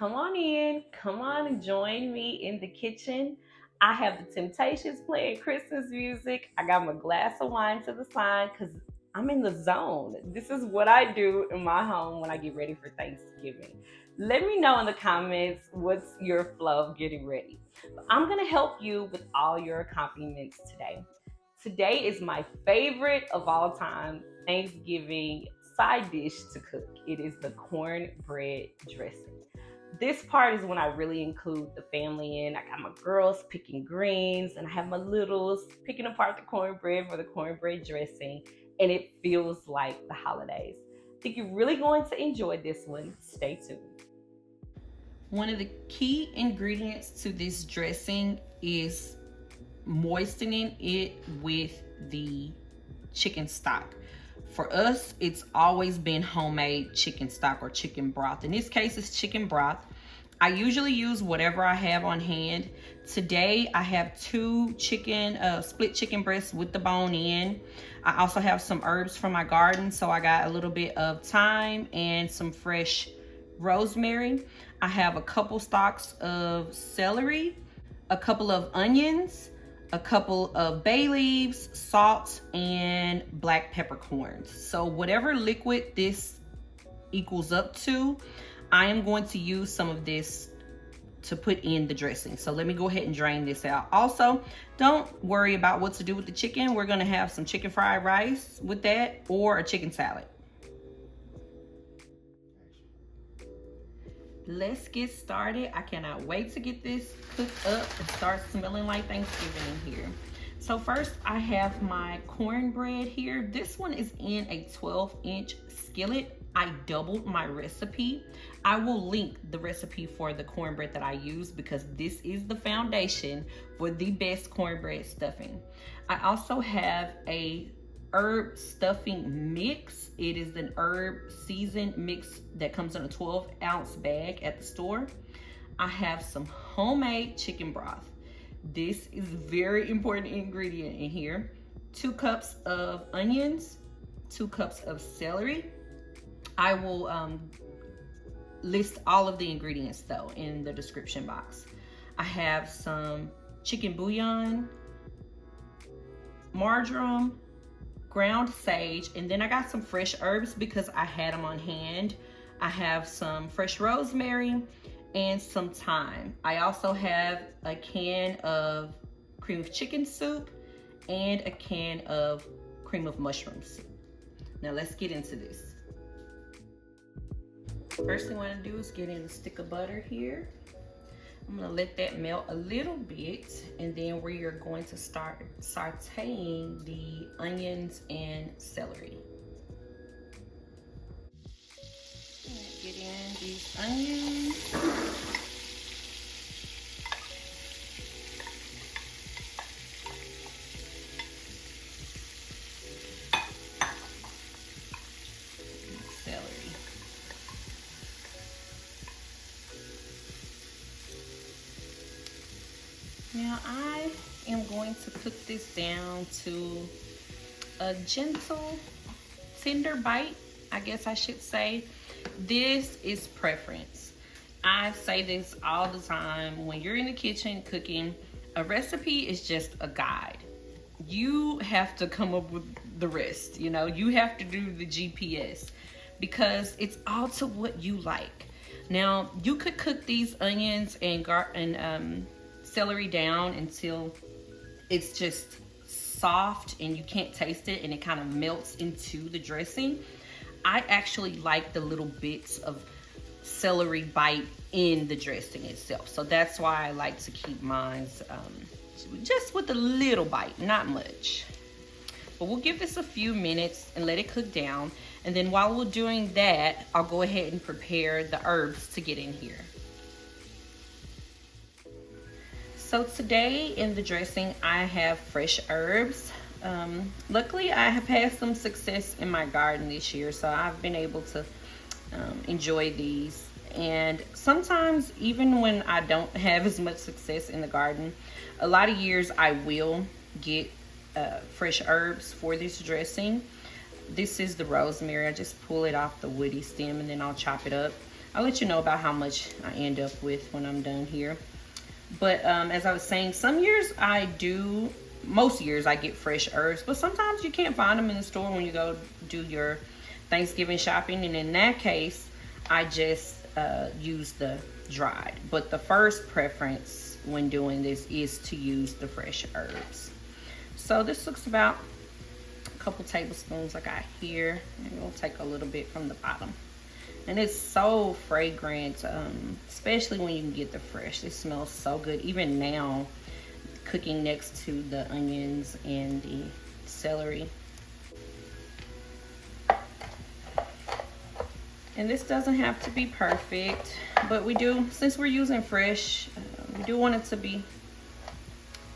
come on in. Come on and join me in the kitchen. I have the Temptations playing Christmas music. I got my glass of wine to the side because I'm in the zone. This is what I do in my home when I get ready for Thanksgiving. Let me know in the comments what's your flow of getting ready. I'm going to help you with all your accompaniments today. Today is my favorite of all time Thanksgiving side dish to cook. It is the cornbread dressing. This part is when I really include the family in. I got my girls picking greens, and I have my littles picking apart the cornbread for the cornbread dressing, and it feels like the holidays. I think you're really going to enjoy this one. Stay tuned. One of the key ingredients to this dressing is moistening it with the chicken stock. For us, it's always been homemade chicken stock or chicken broth. In this case, it's chicken broth. I usually use whatever I have on hand. Today, I have two split chicken breasts with the bone in. I also have some herbs from my garden, so I got a little bit of thyme and some fresh rosemary. I have a couple stalks of celery, a couple of onions, a couple of bay leaves, salt, and black peppercorns. So whatever liquid this equals up to, I am going to use some of this to put in the dressing. So let me go ahead and drain this out. Also, don't worry about what to do with the chicken. We're gonna have some chicken fried rice with that or a chicken salad. Let's get started. I cannot wait to get this cooked up and start smelling like Thanksgiving in here. So first I have my cornbread here. This one is in a 12-inch skillet. I doubled my recipe. I will link the recipe for the cornbread that I use because this is the foundation for the best cornbread stuffing. I also have a herb stuffing mix. It is an herb seasoned mix that comes in a 12-ounce bag at the store. I have some homemade chicken broth. This is a very important ingredient in here. 2 cups of onions, 2 cups of celery. I will list all of the ingredients though in the description box. I have some chicken bouillon, marjoram, ground sage, and then I got some fresh herbs because I had them on hand. I have some fresh rosemary and some thyme. I also have a can of cream of chicken soup and a can of cream of mushroom soup. Now let's get into this. First thing I want to do is get in a stick of butter here. I'm gonna let that melt a little bit, and then we are going to start sauteing the onions and celery. Get in these onions. Celery. Now I am going to cook this down to a gentle, tender bite, I guess I should say. This is preference. I say this all the time. When you're in the kitchen cooking, a recipe is just a guide. You have to come up with the rest, you know, you have to do the GPS because it's all to what you like. Now, you could cook these onions and celery down until it's just soft and you can't taste it and it kind of melts into the dressing. I actually like the little bits of celery bite in the dressing itself. So that's why I like to keep mine just with a little bite, not much. But we'll give this a few minutes and let it cook down. And then while we're doing that, I'll go ahead and prepare the herbs to get in here. So today in the dressing, I have fresh herbs. Luckily, I have had some success in my garden this year, so I've been able to enjoy these. And sometimes, even when I don't have as much success in the garden, a lot of years I will get fresh herbs for this dressing. This is the rosemary. I just pull it off the woody stem and then I'll chop it up. I'll let you know about how much I end up with when I'm done here. But as I was saying, some years I do, most years I get fresh herbs, but sometimes you can't find them in the store when you go do your Thanksgiving shopping. And in that case, I just use the dried. But the first preference when doing this is to use the fresh herbs. So this looks about a couple tablespoons I got here. And we'll take a little bit from the bottom. And it's so fragrant, especially when you can get the fresh. It smells so good. Even now, cooking next to the onions and the celery. And this doesn't have to be perfect, but we do, since we're using fresh, we do want it to be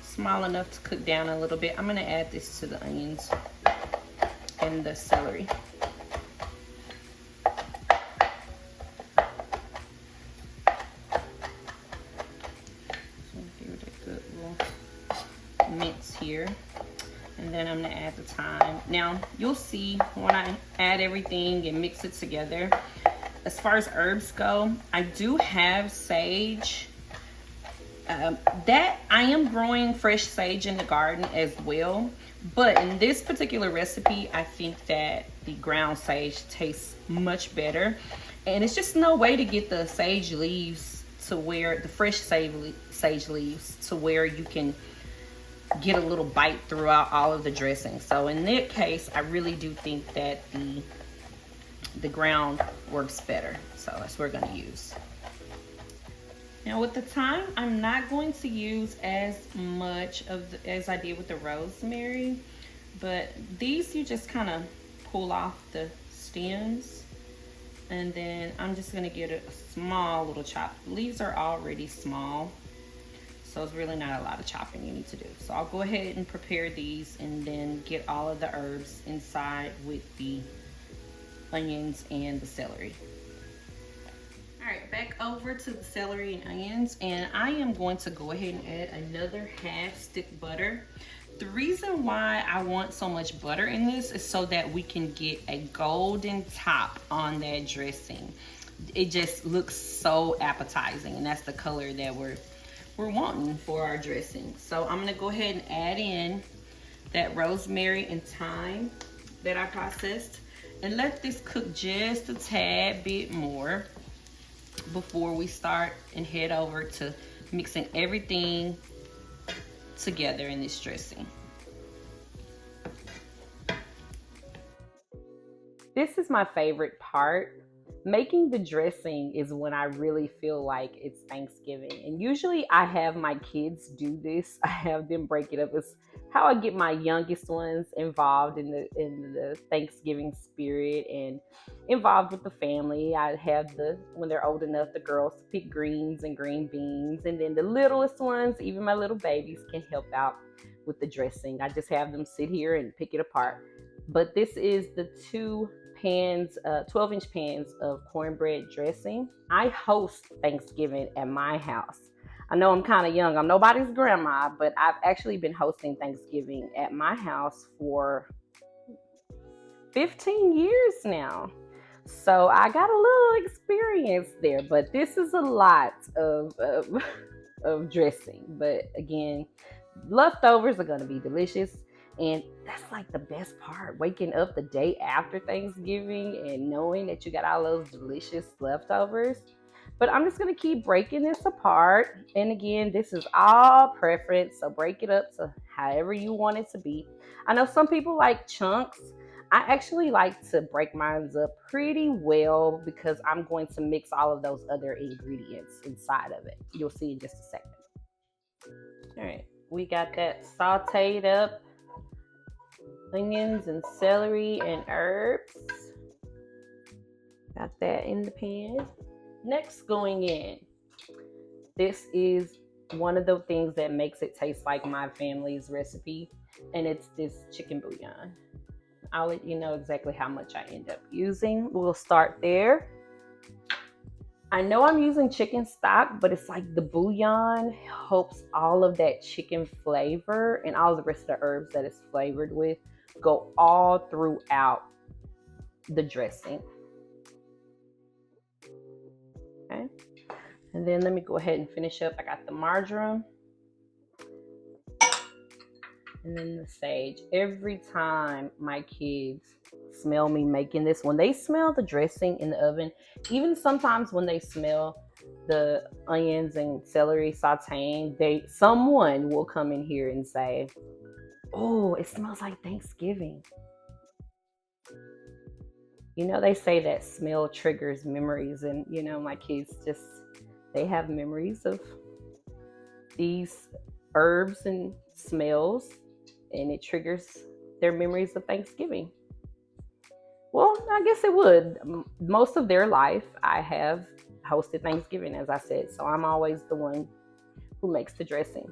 small enough to cook down a little bit. I'm gonna add this to the onions and the celery. Mince here, and then I'm gonna add the thyme. Now you'll see when I add everything and mix it together, as far as herbs go, I do have sage. That I am growing fresh sage in the garden as well, but in this particular recipe I think that the ground sage tastes much better, and it's just no way to get the sage leaves to where the fresh sage leaves to where you can get a little bite throughout all of the dressing. So in that case, I really do think that the ground works better. So that's what we're going to use. Now with the thyme, I'm not going to use as much as I did with the rosemary, but these you just kind of pull off the stems, and then I'm just going to get a small little chop. The leaves are already small, so it's really not a lot of chopping you need to do. So I'll go ahead and prepare these and then get all of the herbs inside with the onions and the celery. All right, back over to the celery and onions, and I am going to go ahead and add another half stick butter. The reason why I want so much butter in this is so that we can get a golden top on that dressing. It just looks so appetizing, and that's the color that we're wanting for our dressing. So I'm gonna go ahead and add in that rosemary and thyme that I processed, and let this cook just a tad bit more before we start and head over to mixing everything together in this dressing. This is my favorite part. Making the dressing is when I really feel like it's Thanksgiving. And usually I have my kids do this. I have them break it up. It's how I get my youngest ones involved in the Thanksgiving spirit and involved with the family. I have when they're old enough, the girls to pick greens and green beans. And then the littlest ones, even my little babies, can help out with the dressing. I just have them sit here and pick it apart. But this is the 12-inch pans of cornbread dressing. I host Thanksgiving at my house. I know I'm kind of young. I'm nobody's grandma, but I've actually been hosting Thanksgiving at my house for 15 years now. So I got a little experience there, but this is a lot of dressing. But again, leftovers are going to be delicious. And that's like the best part, waking up the day after Thanksgiving and knowing that you got all those delicious leftovers. But I'm just going to keep breaking this apart. And again, this is all preference, so break it up to however you want it to be. I know some people like chunks. I actually like to break mine up pretty well because I'm going to mix all of those other ingredients inside of it. You'll see in just a second. All right, we got that sauteed up onions and celery and herbs. Got that in the pan. Next, going in, this is one of the things that makes it taste like my family's recipe, and it's this chicken bouillon. I'll let you know exactly how much I end up using. We'll start there. I know I'm using chicken stock, but it's like the bouillon helps all of that chicken flavor and all the rest of the herbs that it's flavored with go all throughout the dressing. And then let me go ahead and finish up. I got the marjoram and then the sage. Every time my kids smell me making this, when they smell the dressing in the oven, even sometimes when they smell the onions and celery sauteing, someone will come in here and say, "Oh, it smells like Thanksgiving." You know, they say that smell triggers memories, and you know, my kids they have memories of these herbs and smells, and it triggers their memories of Thanksgiving. Well, I guess it would. Most of their life, I have hosted Thanksgiving, as I said, so I'm always the one who makes the dressing.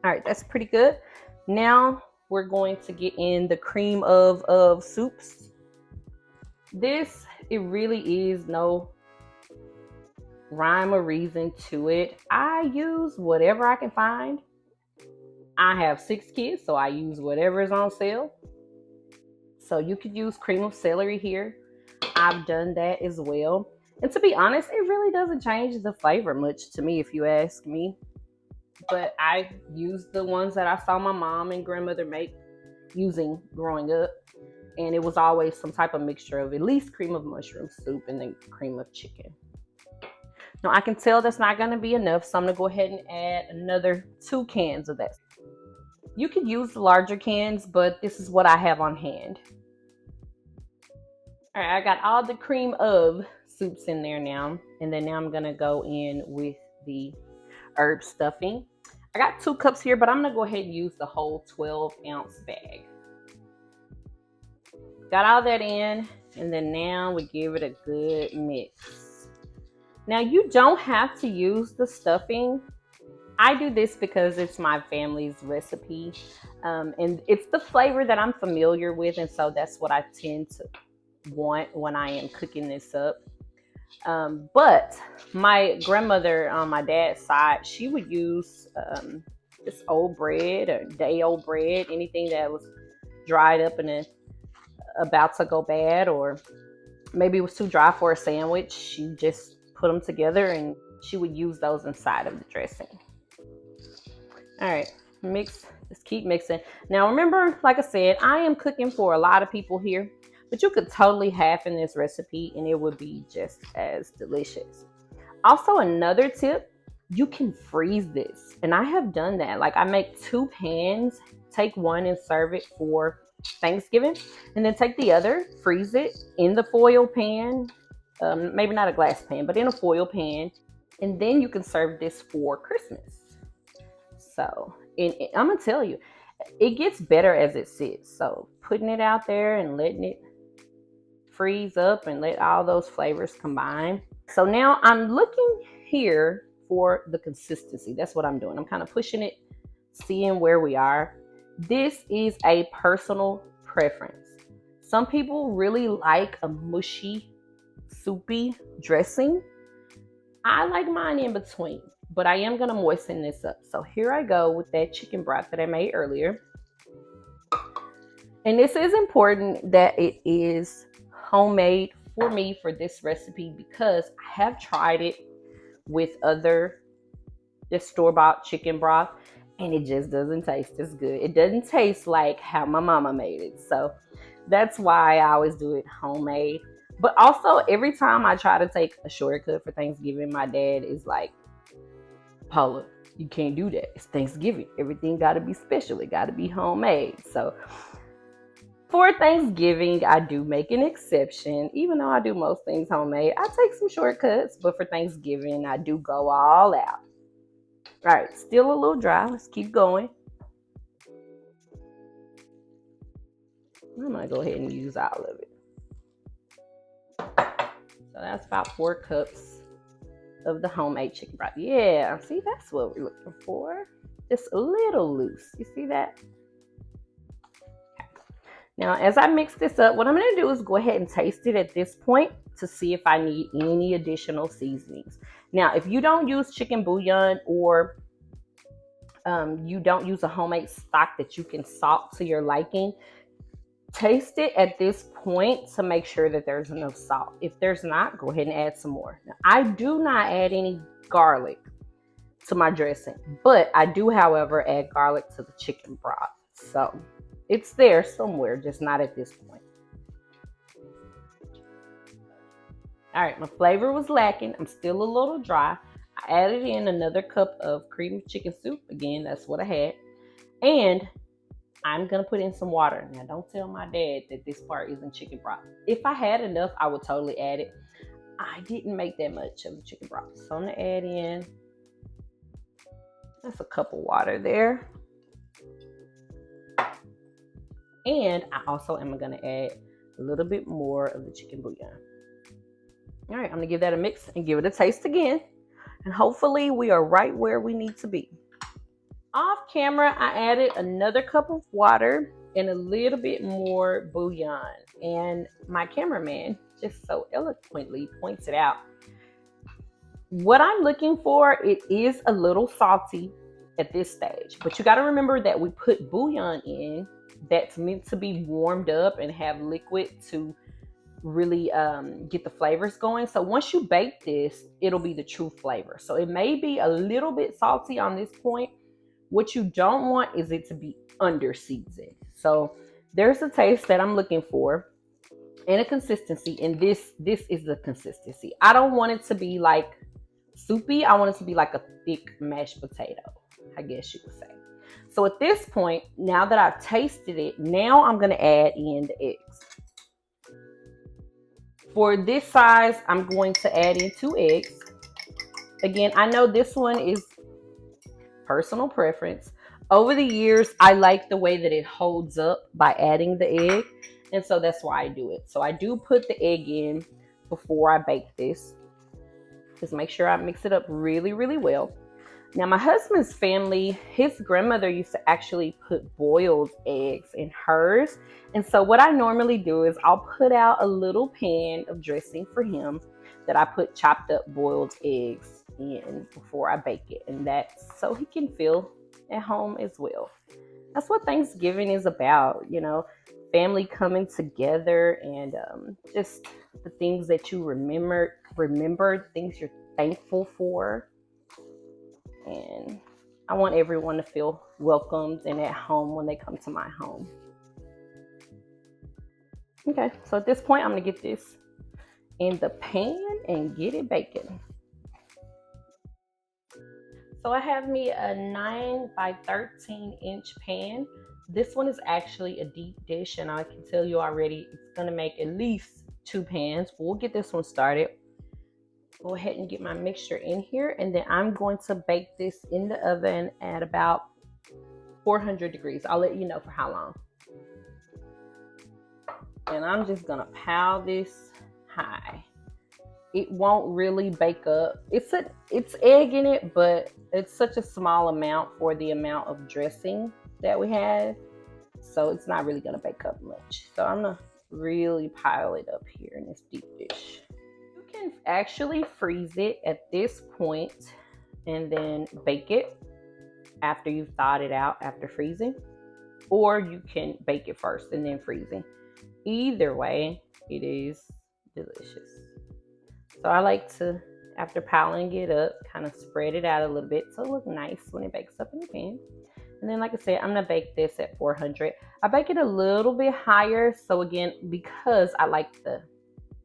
All right, that's pretty good. Now we're going to get in the cream of soups. This, it really is no rhyme or reason to it. I use whatever I can find. I have 6 kids, so I use whatever is on sale. So you could use cream of celery here. I've done that as well. And to be honest, it really doesn't change the flavor much to me, if you ask me. But I use the ones that I saw my mom and grandmother make using growing up. And it was always some type of mixture of at least cream of mushroom soup and then cream of chicken. Now I can tell that's not going to be enough, so I'm going to go ahead and add another 2 cans of that. You could use the larger cans, but this is what I have on hand. All right, I got all the cream of soups in there now. And then now I'm going to go in with the herb stuffing. I got 2 cups here, but I'm going to go ahead and use the whole 12-ounce bag. Got all that in, and then now we give it a good mix. Now you don't have to use the stuffing. I do this because it's my family's recipe, and it's the flavor that I'm familiar with, and so that's what I tend to want when I am cooking this up. But my grandmother on my dad's side, she would use just old bread or day-old bread, anything that was dried up and about to go bad, or maybe it was too dry for a sandwich. She just put them together and she would use those inside of the dressing. All right, mix, just keep mixing. Now remember, like I said, I am cooking for a lot of people here, but you could totally half in this recipe and it would be just as delicious. Also, another tip, you can freeze this. And I have done that. Like I make 2 pans, take one and serve it for Thanksgiving, and then take the other, freeze it in the foil pan, maybe not a glass pan, but in a foil pan, and then you can serve this for Christmas. So, and I'm gonna tell you, it gets better as it sits. So putting it out there and letting it freeze up and let all those flavors combine. So now I'm looking here for the consistency. That's what I'm doing. I'm kind of pushing it, seeing where we are. This is a personal preference. Some people really like a mushy, soupy dressing. I like mine in between, but I am going to moisten this up. So here I go with that chicken broth that I made earlier. And this is important that it is homemade for me for this recipe, because I have tried it with other just store-bought chicken broth, and it just doesn't taste as good. It doesn't taste like how my mama made it. So that's why I always do it homemade. But also, every time I try to take a shortcut for Thanksgiving, my dad is like, "Paula, you can't do that. It's Thanksgiving. Everything got to be special. It got to be homemade." So for Thanksgiving, I do make an exception. Even though I do most things homemade, I take some shortcuts. But for Thanksgiving, I do go all out. All right, still a little dry. Let's keep going. I'm going to go ahead and use all of it. So that's about 4 cups of the homemade chicken broth. Yeah, see, that's what we're looking for. Just a little loose. You see that? Okay. Now, as I mix this up, what I'm going to do is go ahead and taste it at this point to see if I need any additional seasonings. Now, if you don't use chicken bouillon, or you don't use a homemade stock that you can salt to your liking, Taste it at this point to make sure that there's enough salt. If there's not, go ahead and add some more. Now, I do not add any garlic to my dressing, but I do, however, add garlic to the chicken broth. So it's there somewhere, just not at this point. All right, my flavor was lacking. I'm still a little dry. I added in another cup of cream chicken soup. Again, that's what I had. And I'm gonna put in some water. Now, don't tell my dad that this part isn't chicken broth. If I had enough, I would totally add it. I didn't make that much of the chicken broth, so I'm gonna add in, that's a cup of water there. And I also am gonna add a little bit more of the chicken bouillon. All right, I'm gonna give that a mix and give it a taste again. And hopefully we are right where we need to be. Off camera, I added another cup of water and a little bit more bouillon. And my cameraman just so eloquently points it out. What I'm looking for, it is a little salty at this stage. But you got to remember that we put bouillon in that's meant to be warmed up and have liquid to really get the flavors going. So once you bake this, it'll be the true flavor. So it may be a little bit salty on this point. What you don't want is it to be under seasoned. So there's a taste that I'm looking for and a consistency. And this is the consistency. I don't want it to be like soupy. I want it to be like a thick mashed potato, I guess you could say. So at this point, now that I've tasted it, now I'm going to add in the eggs. For this size, I'm going to add in 2 eggs. Again, I know this one is personal preference. Over the years, I like the way that it holds up by adding the egg. And so that's why I do it. So I do put the egg in before I bake this. Just make sure I mix it up really, really well. Now, my husband's family, his grandmother used to actually put boiled eggs in hers. And so what I normally do is I'll put out a little pan of dressing for him that I put chopped up boiled eggs in before I bake it. And that's so he can feel at home as well. That's what Thanksgiving is about, you know, family coming together and just the things that you remember, things you're thankful for. And I want everyone to feel welcomed and at home when they come to my home. Okay, so at this point, I'm gonna get this in the pan and get it baking. So I have me a 9 by 13 inch pan. This one is actually a deep dish, and I can tell you already it's gonna make at least 2 pans. We'll get this one started. Go ahead and get my mixture in here, and then I'm going to bake this in the oven at about 400 degrees. I'll let you know for how long. And I'm just gonna pile this high. It won't really bake up. It's egg in it, but it's such a small amount for the amount of dressing that we have. So it's not really gonna bake up much. So I'm gonna really pile it up here in this deep dish. You can actually freeze it at this point and then bake it after you've thawed it out after freezing. Or you can bake it first and then freezing. Either way, it is delicious. So I like to, after piling it up, kind of spread it out a little bit so it looks nice when it bakes up in the pan. And then, like I said, I'm gonna bake this at 400. I bake it a little bit higher, so again, because I like the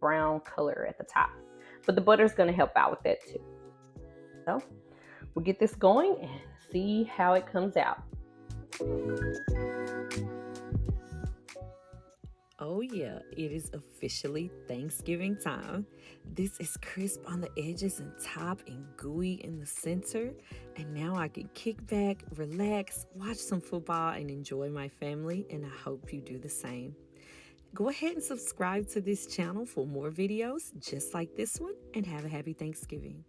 brown color at the top. But the butter's gonna help out with that too. So we'll get this going and see how it comes out. Oh yeah, it is officially Thanksgiving time. This is crisp on the edges and top and gooey in the center. And now I can kick back, relax, watch some football, and enjoy my family. And I hope you do the same. Go ahead and subscribe to this channel for more videos just like this one, and have a happy Thanksgiving.